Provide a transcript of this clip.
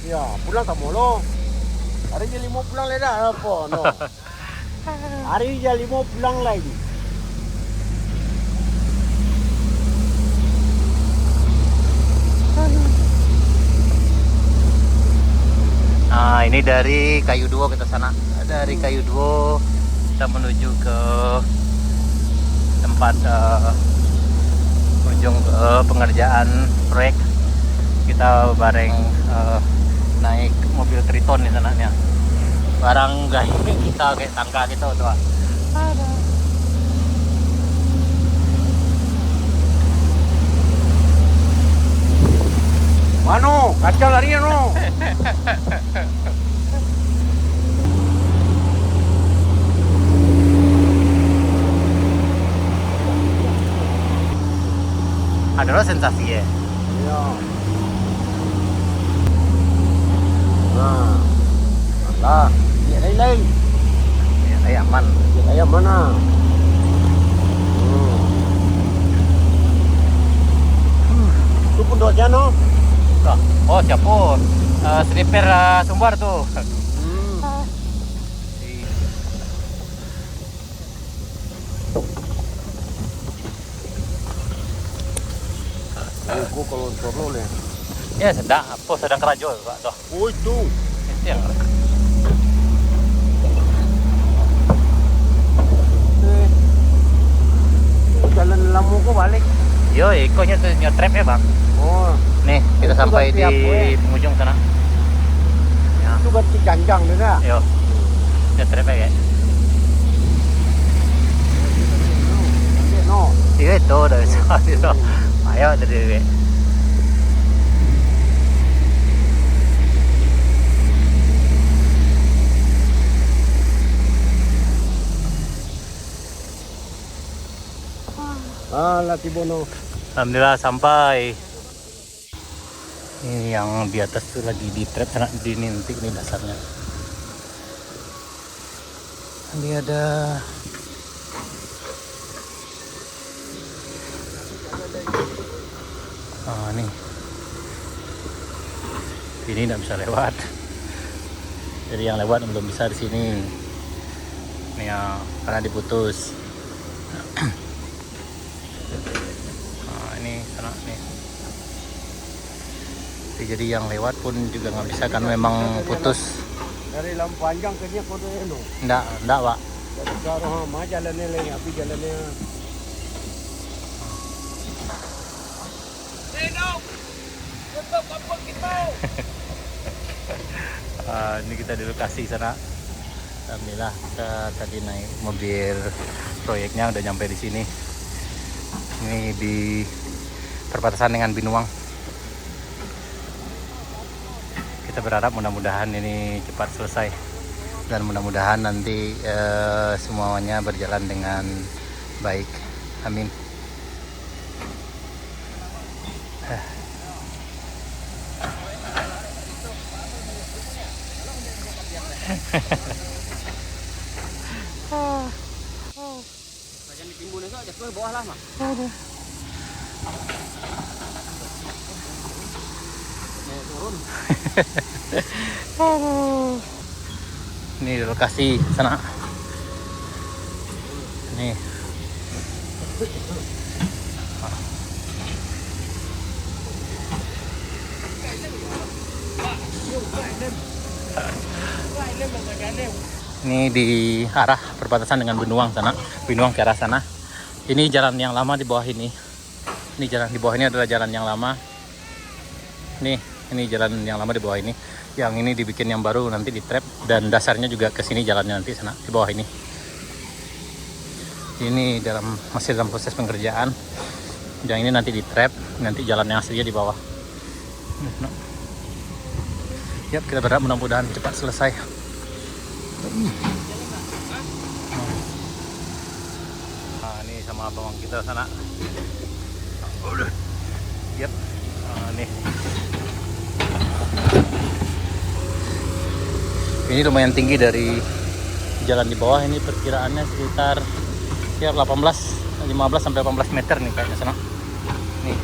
Ya, pulang tak molo. Hari je 5 pulang le dah apa no. Hari je 5 pulang lagi. Nah, ini dari Kayu Duo kita sana. Dari Kayu Duo kita menuju ke tempat ujung pengerjaan proyek. Kita bareng naik mobil Triton di sana nih. Barang gaya kita kayak tangga gitu tuh. Ada. Mano, kacang larinya no. Adalah sensasi ya. Ya. Nah. Alah, dia lain-lain. Ya, kayak aman. Dia kayak mana? Itu pun doanya no. Oh, siapa? Sniper Sumbar tuh. Aku kalau torlo le. Ya sedang kerajo Pak tuh. Oh itu. Itu yang Jalan Lamu kok balik. yo, ikonya tuh nyotrep ya bang. Oh, Nih kita Itu sampai ganti di apa ya? penghujung sana. Ya, itu ganti ganjang deh dah. yo, nyotrep ya. No. Iya itu dari sana itu. Ayo dari Laki Bono. Alhamdulillah sampai. Ini yang di atas tuh lagi di trap sana di nintik nih dasarnya. Ini ada nih. Ini nggak bisa lewat. Jadi yang lewat belum bisa di sini. Nih ya, karena diputus. Ini sana nih. Jadi yang lewat pun juga nggak bisa kan memang putus. Dari lampu panjang ke dia kode no. Enggak Pak. Dari sekarang mah jalannya lagi, api jalannya. Ini kita di lokasi sana. Alhamdulillah kita tadi naik mobil proyeknya udah nyampe di sini. Ini di perbatasan dengan Binuang. Kita berharap mudah-mudahan ini cepat selesai dan mudah-mudahan nanti semuanya berjalan dengan baik. Amin. Jangan ditimbun enggak, jatuh bawah lah mah. Turun. Ini di lokasi sana. Nih. Ini di arah perbatasan dengan Binuang sana. Binuang ke arah sana. Ini jalan yang lama di bawah ini. Ini jalan di bawah ini adalah jalan yang lama. Nih, ini jalan yang lama di bawah ini. Yang ini dibikin yang baru nanti di trap dan dasarnya juga ke sini jalannya nanti sana di bawah ini. Ini masih dalam proses pengerjaan. Yang ini nanti di trap, nanti jalan yang aslinya di bawah. Yap, kita berharap mudah-mudahan cepat selesai. Nah, ini sama abang kita sana. Yap. Nih. Ini lumayan tinggi dari jalan di bawah. Ini perkiraannya sekitar ya 15 sampai 18 meter nih kayaknya sana. Nih.